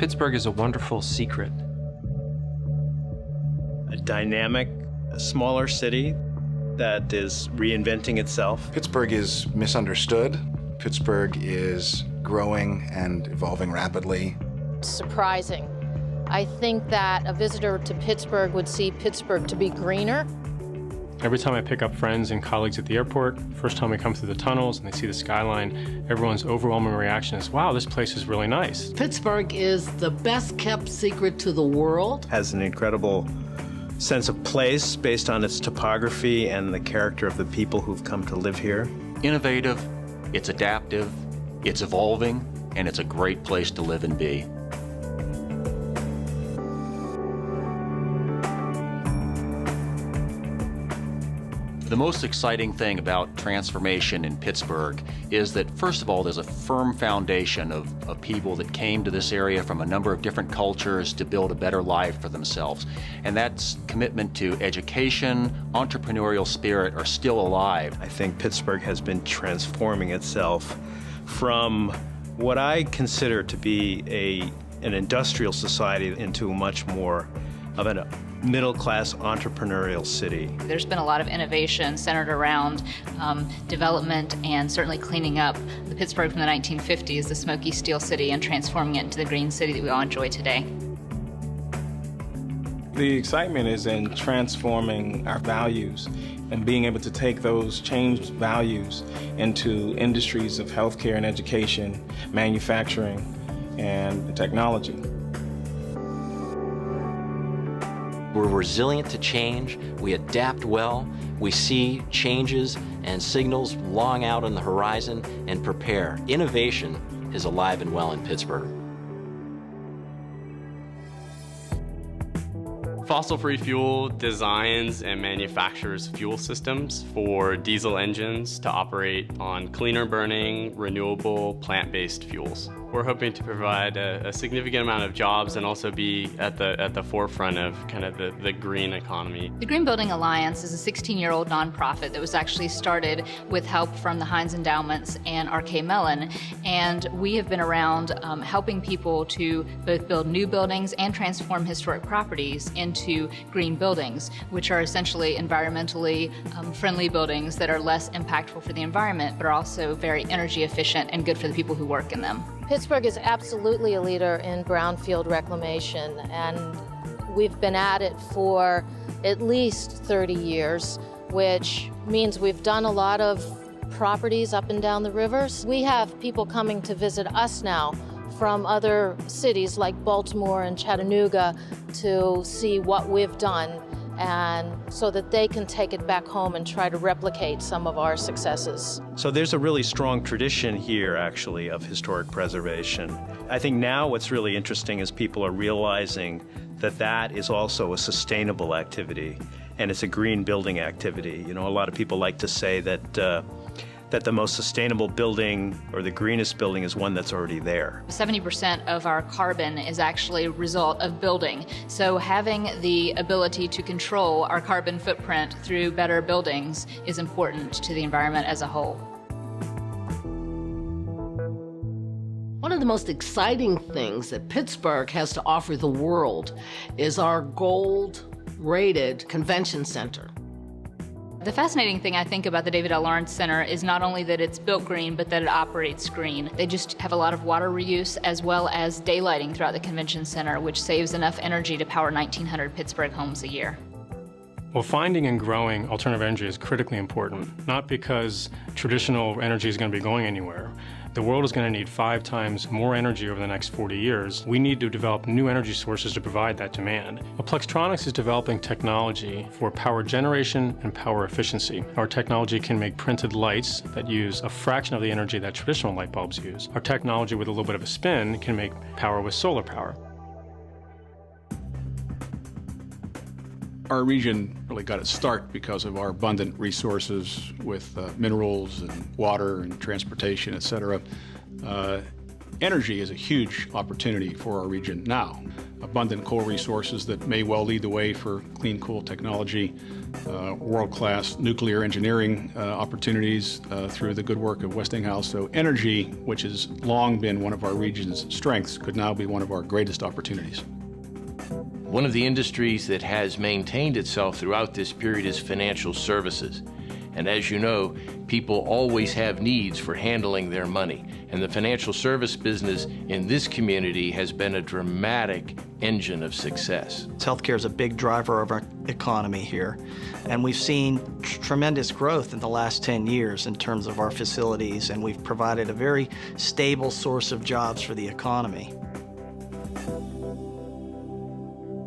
Pittsburgh is a wonderful secret. A dynamic, smaller city that is reinventing itself. Pittsburgh is misunderstood. Pittsburgh is growing and evolving rapidly. Surprising. I think that a visitor to Pittsburgh would see Pittsburgh to be greener. Every time I pick up friends and colleagues at the airport, first time we come through the tunnels and they see the skyline, everyone's overwhelming reaction is, wow, this place is really nice. Pittsburgh is the best kept secret to the world. Has an incredible sense of place based on its topography and the character of the people who've come to live here. Innovative, it's adaptive, it's evolving, and it's a great place to live and be. The most exciting thing about transformation in Pittsburgh is that, first of all, there's a firm foundation of people that came to this area from a number of different cultures to build a better life for themselves. And that commitment to education, entrepreneurial spirit are still alive. I think Pittsburgh has been transforming itself from what I consider to be an industrial society into much more of a middle-class entrepreneurial city. There's been a lot of innovation centered around development and certainly cleaning up the Pittsburgh from the 1950s, the smoky steel city, and transforming it into the green city that we all enjoy today. The excitement is in transforming our values and being able to take those changed values into industries of healthcare and education, manufacturing, and technology. We're resilient to change, we adapt well, we see changes and signals long out on the horizon and prepare. Innovation is alive and well in Pittsburgh. Fossil-free fuel designs and manufactures fuel systems for diesel engines to operate on cleaner burning, renewable, plant-based fuels. We're hoping to provide a significant amount of jobs and also be at the forefront of kind of the green economy. The Green Building Alliance is a 16-year-old nonprofit that was actually started with help from the Heinz Endowments and R.K. Mellon, and we have been around helping people to both build new buildings and transform historic properties into green buildings, which are essentially environmentally friendly buildings that are less impactful for the environment, but are also very energy efficient and good for the people who work in them. Pittsburgh is absolutely a leader in brownfield reclamation, and we've been at it for at least 30 years, which means we've done a lot of properties up and down the rivers. We have people coming to visit us now from other cities like Baltimore and Chattanooga to see what we've done, and so that they can take it back home and try to replicate some of our successes. So there's a really strong tradition here, actually, of historic preservation. I think now what's really interesting is people are realizing that that is also a sustainable activity, and it's a green building activity. You know, a lot of people like to say that that the most sustainable building or the greenest building is one that's already there. 70% of our carbon is actually a result of building. So having the ability to control our carbon footprint through better buildings is important to the environment as a whole. One of the most exciting things that Pittsburgh has to offer the world is our gold-rated convention center. The fascinating thing I think about the David L. Lawrence Center is not only that it's built green, but that it operates green. They just have a lot of water reuse as well as daylighting throughout the convention center, which saves enough energy to power 1,900 Pittsburgh homes a year. Well, finding and growing alternative energy is critically important, not because traditional energy is going to be going anywhere. The world is going to need 5 times more energy over the next 40 years. We need to develop new energy sources to provide that demand. Well, Plextronics is developing technology for power generation and power efficiency. Our technology can make printed lights that use a fraction of the energy that traditional light bulbs use. Our technology with a little bit of a spin can make power with solar power. Our region really got its start because of our abundant resources with minerals and water and transportation, et cetera. Energy is a huge opportunity for our region now. abundant coal resources that may well lead the way for clean coal technology, world-class nuclear engineering opportunities through the good work of Westinghouse. So energy, which has long been one of our region's strengths, could now be one of our greatest opportunities. One of the industries that has maintained itself throughout this period is financial services. And as you know, people always have needs for handling their money. And the financial service business in this community has been a dramatic engine of success. Healthcare is a big driver of our economy here. And we've seen tremendous growth in the last 10 years in terms of our facilities, and we've provided a very stable source of jobs for the economy.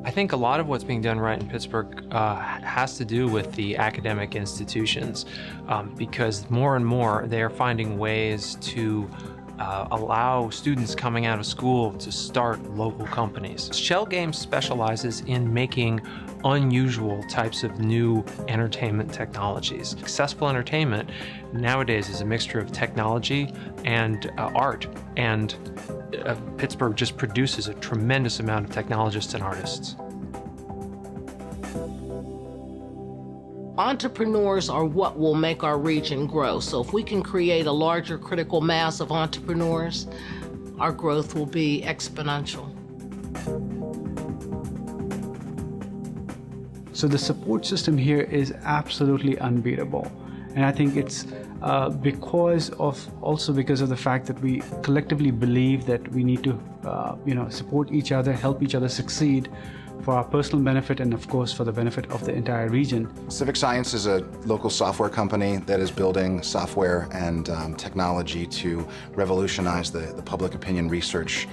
I think a lot of what's being done right in Pittsburgh has to do with the academic institutions, because more and more they are finding ways to allow students coming out of school to start local companies. Shell Games specializes in making unusual types of new entertainment technologies. Successful entertainment nowadays is a mixture of technology and art, and Pittsburgh just produces a tremendous amount of technologists and artists. Entrepreneurs are what will make our region grow. So if we can create a larger critical mass of entrepreneurs, our growth will be exponential. So the support system here is absolutely unbeatable. And I think it's because of the fact that we collectively believe that we need to support each other, help each other succeed for our personal benefit and of course for the benefit of the entire region. Civic Science is a local software company that is building software and technology to revolutionize the public opinion research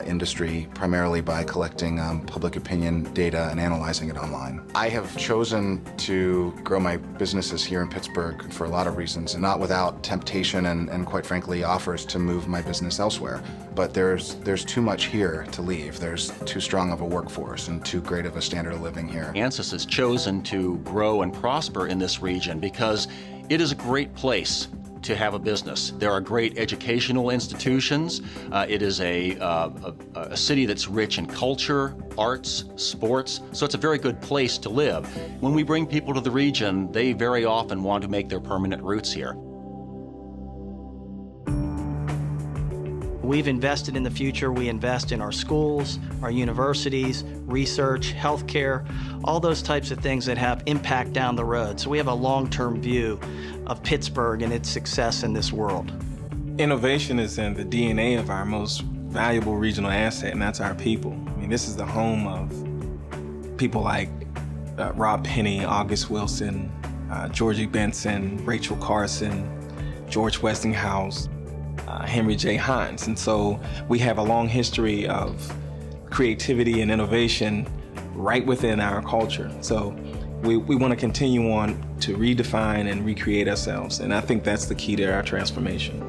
industry, primarily by collecting public opinion data and analyzing it online. I have chosen to grow my businesses here in Pittsburgh for a lot of reasons, and not without temptation and quite frankly offers to move my business elsewhere. But there's too much here to leave. There's too strong of a workforce and too great of a standard of living here. ANSYS has chosen to grow and prosper in this region because it is a great place to have a business. There are great educational institutions. It is a city that's rich in culture, arts, sports, so it's a very good place to live. When we bring people to the region, they very often want to make their permanent roots here. We've invested in the future. We invest in our schools, our universities, research, healthcare, all those types of things that have impact down the road. So we have a long-term view of Pittsburgh and its success in this world. Innovation is in the DNA of our most valuable regional asset, and that's our people. I mean, this is the home of people like Rob Penny, August Wilson, Georgie Benson, Rachel Carson, George Westinghouse, Henry J. Hines. And so we have a long history of creativity and innovation right within our culture. So we want to continue on to redefine and recreate ourselves. And I think that's the key to our transformation.